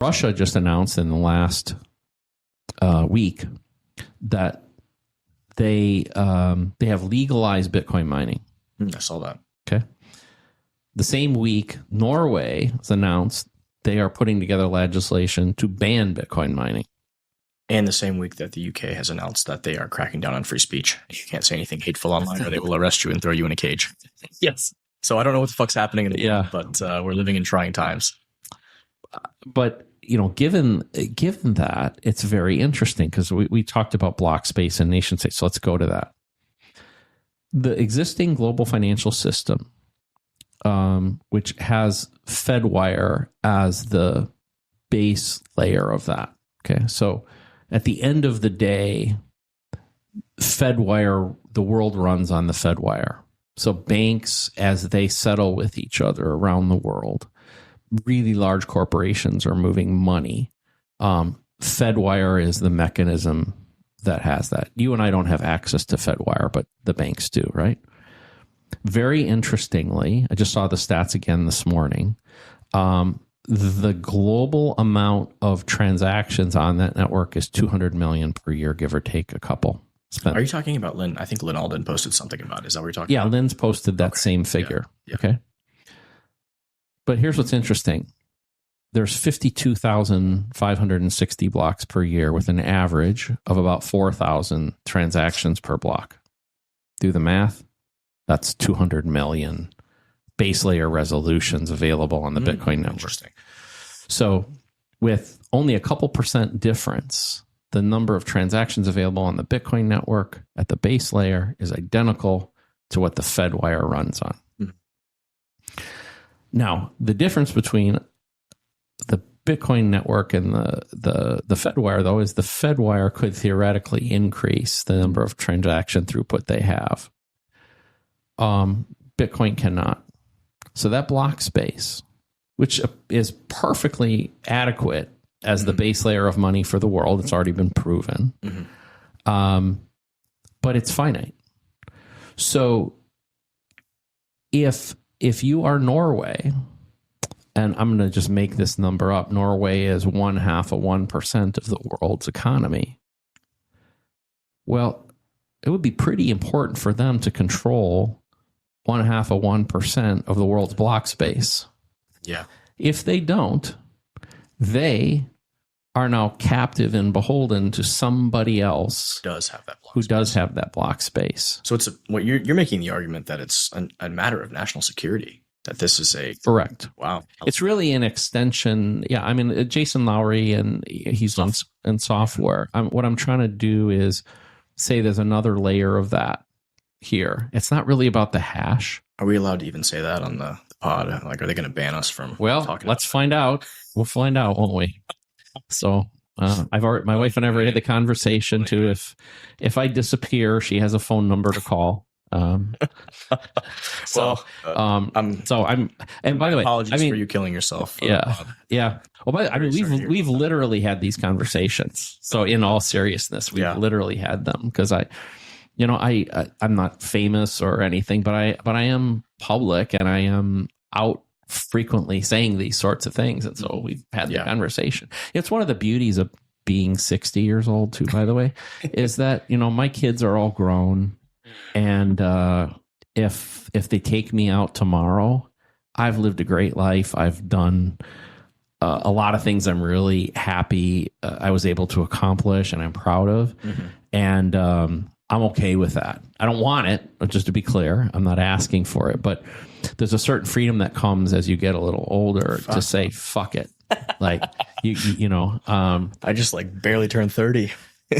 Russia just announced in the last week that they have legalized Bitcoin mining. I saw that. Okay. The same week, Norway has announced they are putting together legislation to ban Bitcoin mining. And the same week that the UK has announced that they are cracking down on free speech. You can't say anything hateful online or they will arrest you and throw you in a cage. Yes. So I don't know what the fuck's happening in the world, but we're living in trying times. But, given that, it's very interesting because we talked about block space and nation state. So let's go to that. The existing global financial system, which has Fedwire as the base layer of that. Okay. So at the end of the day, Fedwire, the world runs on the Fedwire. So banks, as they settle with each other around the world, really large corporations are moving money. Fedwire is the mechanism that has that. You and I don't have access to Fedwire, but the banks do, right? Very interestingly, I just saw the stats again this morning. The global amount of transactions on that network is 200 million per year, give or take a couple. Spent. Are you talking about Lynn? I think Lynn Alden posted something about it. Is that what you're talking about? Yeah, Lynn's posted that same figure. Yeah. Okay. But here's what's interesting. There's 52,560 blocks per year with an average of about 4,000 transactions per block. Do the math. That's 200 million base layer resolutions available on the Bitcoin network. Interesting. So with only a couple % difference, the number of transactions available on the Bitcoin network at the base layer is identical to what the Fedwire runs on. Mm-hmm. Now, the difference between the Bitcoin network and the Fedwire, though, is the Fedwire could theoretically increase the number of transaction throughput they have. Bitcoin cannot. So that block space, which is perfectly adequate as the base layer of money for the world, it's already been proven. Mm-hmm. But it's finite. So if you are Norway, and I'm going to just make this number up, Norway is 0.5% of the world's economy. Well, it would be pretty important for them to control 0.5% of the world's block space. Yeah. If they don't, they are now captive and beholden to somebody else who does have that block space. So what you're making the argument that it's a matter of national security, that this is correct. Wow. It's really an extension. Yeah. I mean, Jason Lowry, and he's on software. What I'm trying to do is say there's another layer of that here. It's not really about the hash. Are we allowed to even say that on the pod? Like, are they going to ban us from talking? Let's find out. We'll find out, won't we? So my wife and I already had the conversation too. If I disappear, she has a phone number to call. And by the way, apologies for you killing yourself. Yeah. Well, we've literally had these conversations. So in all seriousness, we've literally had them because I'm not famous or anything, but I am public and I am out frequently saying these sorts of things. And so we've had the conversation. It's one of the beauties of being 60 years old too, by the way, is that, my kids are all grown. And if they take me out tomorrow, I've lived a great life. I've done a lot of things I'm really happy I was able to accomplish and I'm proud of. Mm-hmm. And I'm okay with that. I don't want it, just to be clear. I'm not asking for it. But there's a certain freedom that comes as you get a little older to say, fuck it. Like, I just barely turned 30.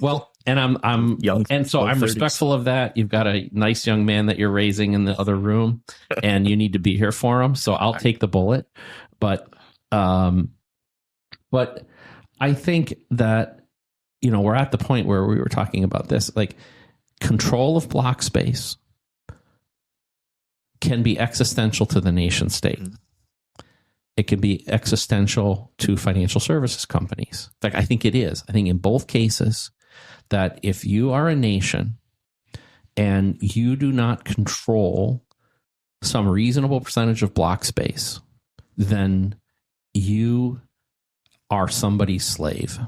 Well, and I'm young, and so I'm 30s. Respectful of that. You've got a nice young man that you're raising in the other room, and you need to be here for him. So I'll take the bullet, but I think that we're at the point where we were talking about this, like control of block space can be existential to the nation state. It can be existential to financial services companies. In fact, I think it is. I think in both cases, that if you are a nation and you do not control some reasonable percentage of block space, then you are somebody's slave.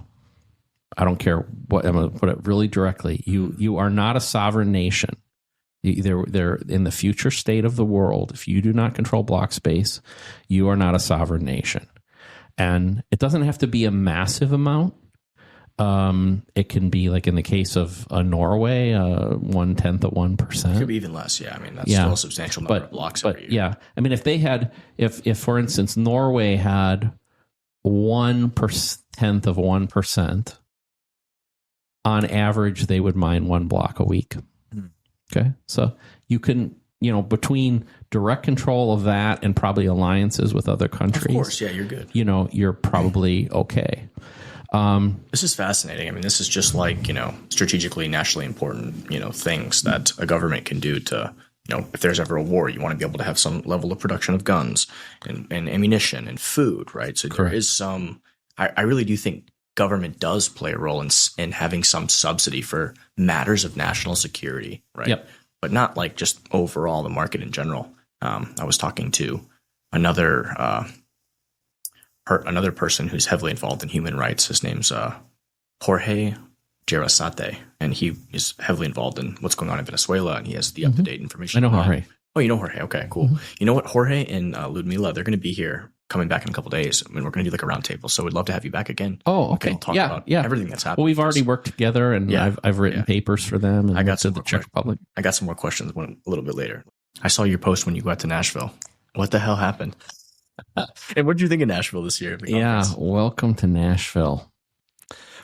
I don't care what, I'm going to put it really directly. You are not a sovereign nation. They're in the future state of the world. If you do not control block space, you are not a sovereign nation. And it doesn't have to be a massive amount. It can be like in the case of Norway, 1/10 of 1%. It could be even less. Yeah, I mean that's still a substantial number of blocks every year. Yeah, I mean if for instance Norway had 1/10 of 1%, on average they would mine 1 block a week. Okay, so you can between direct control of that and probably alliances with other countries. Of course, yeah, you're good. You're probably okay. This is fascinating. I mean, this is just like, strategically, nationally important, things that a government can do to, if there's ever a war, you want to be able to have some level of production of guns and ammunition and food, right? So Correct. There is some, I really do think government does play a role in having some subsidy for matters of national security, right? Yep. But not like just overall the market in general. I was talking to another person who's heavily involved in human rights. His name's Jorge Gerasate, and he is heavily involved in what's going on in Venezuela, and he has the up-to-date information. I know Jorge. Oh, you know Jorge. Okay, cool. Mm-hmm. You know what? Jorge and Ludmila, they're going to be here coming back in a couple of days. I mean, we're going to do like a roundtable, so we'd love to have you back again. Oh, okay. Talk about everything that's happening. Well, we've already worked together, and I've written papers for them. And I got some the Czech Republic. I got some more questions a little bit later. I saw your post when you got to Nashville. What the hell happened? And what did you think of Nashville this year? Yeah, welcome to Nashville.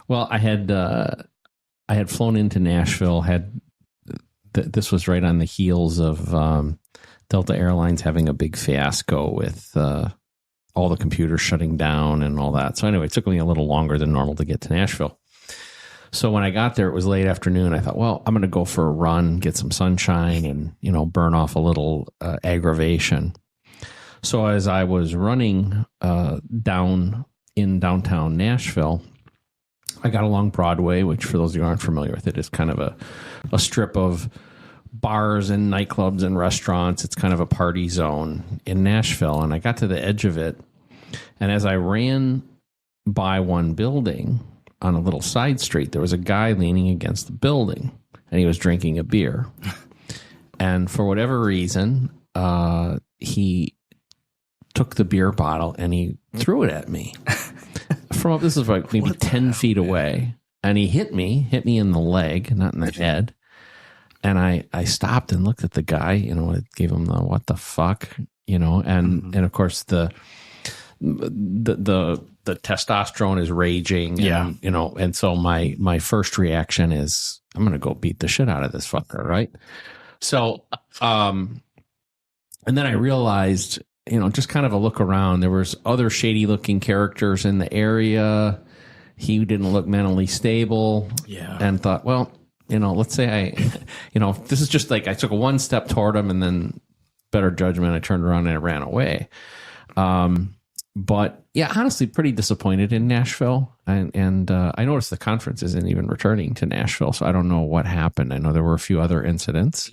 Well, I had flown into Nashville. This was right on the heels of Delta Airlines having a big fiasco with all the computers shutting down and all that. So anyway, it took me a little longer than normal to get to Nashville. So when I got there, it was late afternoon. I thought, well, I'm going to go for a run, get some sunshine, and burn off a little aggravation. So as I was running down in downtown Nashville, I got along Broadway, which for those of you who aren't familiar with it, is kind of a strip of bars and nightclubs and restaurants. It's kind of a party zone in Nashville. And I got to the edge of it. And as I ran by one building on a little side street, there was a guy leaning against the building, and he was drinking a beer. And for whatever reason, he took the beer bottle and he threw it at me this is like maybe 10 feet away, and he hit me in the leg, not in the head. And I stopped and looked at the guy, it gave him the what the fuck, and of course the testosterone is raging, and, and so my first reaction is I'm going to go beat the shit out of this fucker, right? So and then I realized, just kind of a look around, there was other shady looking characters in the area. He didn't look mentally stable. Yeah. And thought, well, let's say this is just like I took one step toward him, and then better judgment, I turned around and I ran away. But yeah, honestly, pretty disappointed in Nashville. And I noticed the conference isn't even returning to Nashville, so I don't know what happened. I know there were a few other incidents.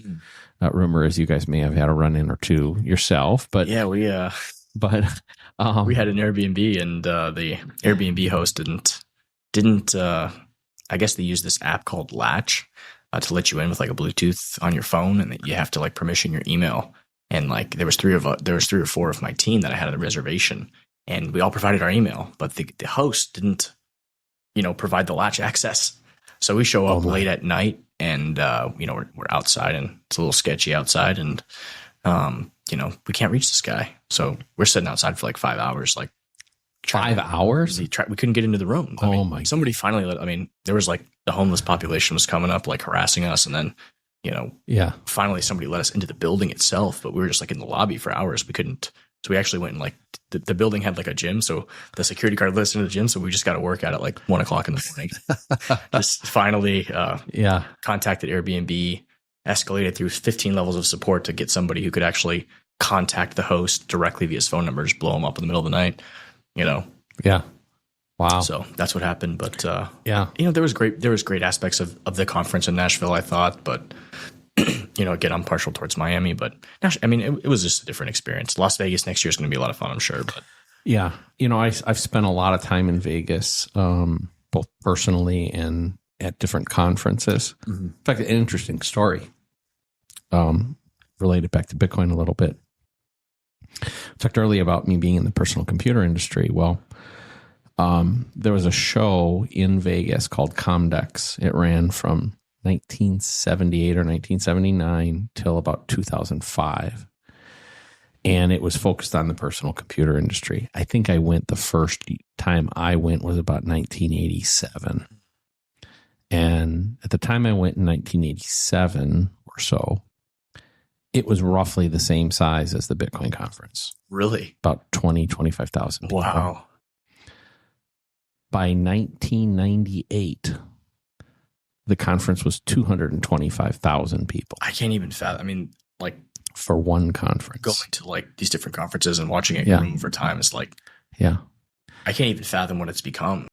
Rumor is you guys may have had a run-in or two yourself, but yeah, we had an Airbnb, and the Airbnb host didn't. I guess they use this app called Latch to let you in with like a Bluetooth on your phone, and that you have to like permission your email. And like there was three or four of my team that I had at the reservation, and we all provided our email, but the host didn't, provide the Latch access. So we show up late at night, and we're outside, and it's a little sketchy outside, and we can't reach this guy. So we're sitting outside for like 5 hours, like 5 hours. We couldn't get into the room. Somebody finally there was like the homeless population was coming up, like harassing us, and then finally somebody let us into the building itself, but we were just like in the lobby for hours. We couldn't. So we actually went and like the building had like a gym. So the security guard let us into the gym. So we just got to work out at like 1 o'clock in the morning. Just finally contacted Airbnb, escalated through 15 levels of support to get somebody who could actually contact the host directly via his phone number, just blow him up in the middle of the night, Yeah. Wow. So that's what happened. But there was great aspects of the conference in Nashville, I thought, but again, I'm partial towards Miami, but it was just a different experience. Las Vegas next year is going to be a lot of fun, I'm sure. But Yeah. I've spent a lot of time in Vegas, both personally and at different conferences. Mm-hmm. In fact, an interesting story related back to Bitcoin a little bit. I talked earlier about me being in the personal computer industry. Well, there was a show in Vegas called Comdex. It ran from 1978 or 1979 till about 2005. And it was focused on the personal computer industry. I think I went the first time I went was about 1987. And at the time I went in 1987 or so, it was roughly the same size as the Bitcoin conference. Really? About 25,000 people. Wow. By 1998, the conference was 225,000 people. I can't even fathom. I mean, like, for one conference. Going to like these different conferences and watching it grow over time is like, yeah, I can't even fathom what it's become.